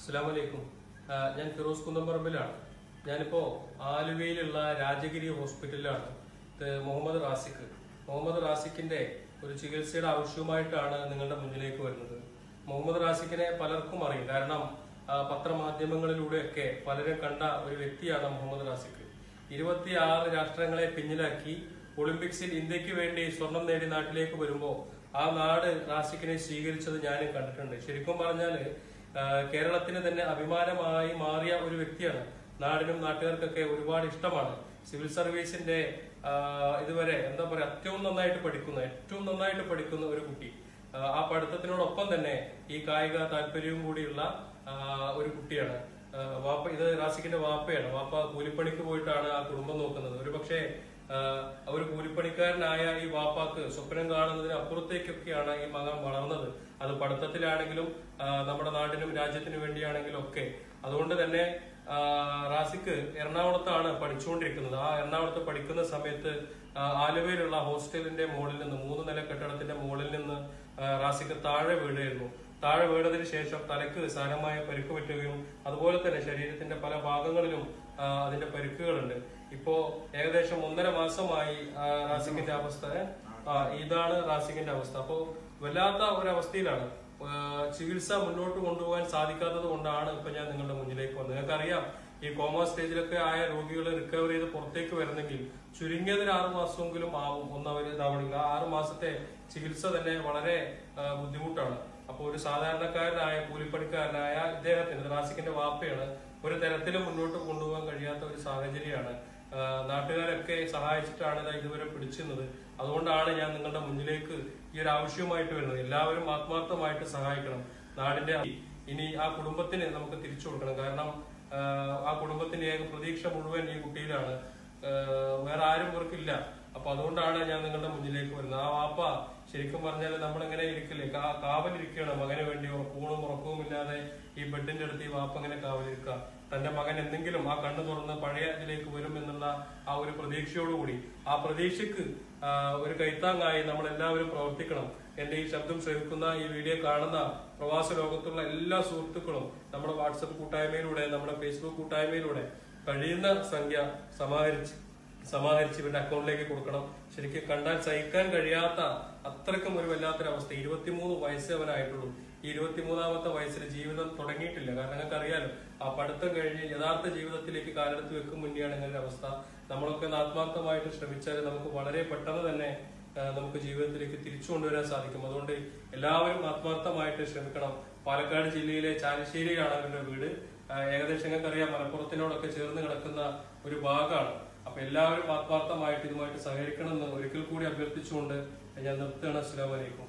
അസ്സലാമലൈക്കും. ഞാൻ ഫിറോസ് കുന്നംപറമ്പിലാണ്. ഞാനിപ്പോ ആലുവയിലുള്ള രാജഗിരി ഹോസ്പിറ്റലിലാണ്. ഇത് മുഹമ്മദ് റാസിക്കിന്റെ ഒരു ചികിത്സയുടെ ആവശ്യവുമായിട്ടാണ് നിങ്ങളുടെ മുന്നിലേക്ക് വരുന്നത്. മുഹമ്മദ് റാസിക്കിനെ പലർക്കും അറിയും. കാരണം പത്രമാധ്യമങ്ങളിലൂടെയൊക്കെ പലരും കണ്ട ഒരു വ്യക്തിയാണ് മുഹമ്മദ് റാസിക്ക്. 26 രാഷ്ട്രങ്ങളെ പിന്നിലാക്കി ഒളിമ്പിക്സിൽ ഇന്ത്യക്ക് വേണ്ടി സ്വർണം നേടി നാട്ടിലേക്ക് വരുമ്പോൾ ആ നാട് റാസിക്കിനെ സ്വീകരിച്ചത് ഞാനും കണ്ടിട്ടുണ്ട്. ശരിക്കും പറഞ്ഞാല് കേരളത്തിന് തന്നെ അഭിമാനമായി മാറിയ ഒരു വ്യക്തിയാണ്. നാടിനും നാട്ടുകാർക്കൊക്കെ ഒരുപാട് ഇഷ്ടമാണ്. സിവിൽ സർവീസിന്റെ ഇതുവരെ എന്താ പറയാ ഏറ്റവും നന്നായിട്ട് പഠിക്കുന്ന ഒരു കുട്ടി. ആ പഠിത്തത്തിനോടൊപ്പം തന്നെ ഈ കായിക താല്പര്യവും കൂടിയുള്ള ഒരു കുട്ടിയാണ്. ഇത് റാസിക്കിന്റെ വാപ്പയാണ്. വാപ്പ കൂലിപ്പണിക്ക് പോയിട്ടാണ് ആ കുടുംബം നോക്കുന്നത്. ഒരു പക്ഷേ ഒരു കൂലിപ്പണിക്കാരനായ ഈ വാപ്പാക്ക് സ്വപ്നം കാണുന്നതിന് അപ്പുറത്തേക്കൊക്കെയാണ് ഈ മകൻ വളർന്നത്. അത് പഠിത്തത്തിലാണെങ്കിലും നമ്മുടെ നാടിനും രാജ്യത്തിനു വേണ്ടിയാണെങ്കിലും ഒക്കെ. അതുകൊണ്ട് തന്നെ റാസിക്ക് എറണാകുളത്താണ് പഠിച്ചുകൊണ്ടിരിക്കുന്നത്. ആ എറണാകുളത്ത് പഠിക്കുന്ന സമയത്ത് ആലുവയിലുള്ള ഹോസ്റ്റലിന്റെ മുകളിൽ നിന്ന് 3 നില കെട്ടിടത്തിന്റെ മുകളിൽ നിന്ന് റാസിക്ക് താഴെ വീഴായിരുന്നു. താഴെ വീണതിന് ശേഷം തലക്ക് സാരമായ പരിക്ക് പറ്റുകയും അതുപോലെ തന്നെ ശരീരത്തിന്റെ പല ഭാഗങ്ങളിലും അതിന്റെ പരിക്കുകളുണ്ട്. ഇപ്പോ ഏകദേശം 1.5 മാസമായി റാസിക്കിന്റെ അവസ്ഥ. ഇതാണ് റാസിക്കിന്റെ അവസ്ഥ. അപ്പോ വല്ലാത്ത ഒരവസ്ഥയിലാണ്. ചികിത്സ മുന്നോട്ട് കൊണ്ടുപോകാൻ സാധിക്കാത്തത് കൊണ്ടാണ് ഇപ്പൊ ഞാൻ നിങ്ങളുടെ മുന്നിലേക്ക് വന്നത്. നിങ്ങൾക്കറിയാം, ഈ കോമ സ്റ്റേജിലൊക്കെ ആയ രോഗികൾ റിക്കവർ ചെയ്ത് പുറത്തേക്ക് വരണമെങ്കിൽ ചുരുങ്ങിയത് 6 മാസമെങ്കിലും ആവും. ഒന്നവര് ഇതാവണമെങ്കിൽ 6 മാസത്തെ ചികിത്സ തന്നെ വളരെ ബുദ്ധിമുട്ടാണ്. അപ്പൊ ഒരു സാധാരണക്കാരനായ കൂലിപ്പണിക്കാരനായ ഇദ്ദേഹത്തിന്, റാസിക്കിന്റെ വാപ്പയാണ്, ഒരു തരത്തിലും മുന്നോട്ട് കൊണ്ടുപോകാൻ കഴിയാത്ത ഒരു സാഹചര്യമാണ്. നാട്ടുകാരൊക്കെ സഹായിച്ചിട്ടാണ് ഇതുവരെ പിടിച്ചിരുന്നത്. അതുകൊണ്ടാണ് ഞാൻ നിങ്ങളുടെ മുന്നിലേക്ക് ഈ ഒരു ആവശ്യവുമായിട്ട് വരുന്നത്. എല്ലാവരും ആത്മാർത്ഥമായിട്ട് സഹായിക്കണം. നാടിന്റെ ഇനി ആ കുടുംബത്തിന് നമുക്ക് തിരിച്ചു കൊടുക്കണം. കാരണം ആ കുടുംബത്തിന്റെ ഏക പ്രതീക്ഷ മുഴുവൻ ഈ കുട്ടിയിലാണ്. വേറെ ആരും ഇവർക്കില്ല. അപ്പൊ അതുകൊണ്ടാണ് ഞാൻ നിങ്ങളുടെ മുന്നിലേക്ക് വരുന്നത്. ആ വാപ്പ ശരിക്കും പറഞ്ഞാൽ നമ്മളിങ്ങനെ ഇരിക്കില്ലേ, കാവലിരിക്കുകയാണ് മകന് വേണ്ടി. ഉറക്കവും ഇല്ലാതെ ഈ ബെഡിന്റെ അടുത്ത് ഈ വാപ്പ ഇങ്ങനെ കാവലിരിക്കുക. തന്റെ മകൻ എന്തെങ്കിലും ആ കണ്ണു തുറന്ന് പഴയ ഇതിലേക്ക് വരും എന്നുള്ള ആ ഒരു പ്രതീക്ഷയോടുകൂടി, ആ പ്രതീക്ഷയ്ക്ക് ഒരു കൈത്താങ്ങായി നമ്മൾ എല്ലാവരും പ്രവർത്തിക്കണം. എന്റെ ഈ ശബ്ദം ശ്രമിക്കുന്ന, ഈ വീഡിയോ കാണുന്ന പ്രവാസ ലോകത്തുള്ള എല്ലാ സുഹൃത്തുക്കളും നമ്മുടെ വാട്സപ്പ് കൂട്ടായ്മയിലൂടെ, നമ്മുടെ ഫേസ്ബുക്ക് കൂട്ടായ്മയിലൂടെ കഴിയുന്ന സംഖ്യ സമാഹരിച്ച് ഇവരുടെ അക്കൗണ്ടിലേക്ക് കൊടുക്കണം. ശരിക്കും കണ്ടാൽ സഹിക്കാൻ കഴിയാത്ത അത്രയ്ക്കും ഒരു വല്ലാത്തൊരവസ്ഥ. 23 വയസ്സേ അവനായിട്ടുള്ളൂ. ഈ 23ാമത്തെ വയസ്സിൽ ജീവിതം തുടങ്ങിയിട്ടില്ല. കാരണം നിങ്ങൾക്ക് അറിയാലോ, ആ പഠിത്തം കഴിഞ്ഞ് യഥാർത്ഥ ജീവിതത്തിലേക്ക് കാലെടുത്ത് വെക്കും മുന്നെയാണ് ഇങ്ങനെ അവസ്ഥ. നമ്മളൊക്കെ ആത്മാർത്ഥമായിട്ട് ശ്രമിച്ചാൽ നമുക്ക് വളരെ പെട്ടെന്ന് തന്നെ നമുക്ക് ജീവിതത്തിലേക്ക് തിരിച്ചു കൊണ്ടുവരാൻ സാധിക്കും. അതുകൊണ്ട് എല്ലാവരും ആത്മാർത്ഥമായിട്ട് ശ്രമിക്കണം. പാലക്കാട് ജില്ലയിലെ ചാലിശ്ശേരിയാണ് അവരുടെ വീട്. ഏകദേശം നിങ്ങൾക്കറിയാം, മലപ്പുറത്തിനോടൊക്കെ ചേർന്ന് കിടക്കുന്ന ഒരു ഭാഗമാണ്. അപ്പൊ എല്ലാവരും ആത്മാർത്ഥമായിട്ട് ഇതുമായിട്ട് സഹകരിക്കണം എന്ന് ഒരിക്കൽ കൂടി അഭ്യർത്ഥിച്ചുകൊണ്ട് ഞാൻ നിർത്തുകയാണ്. അസ്സലാമു അലൈക്കും.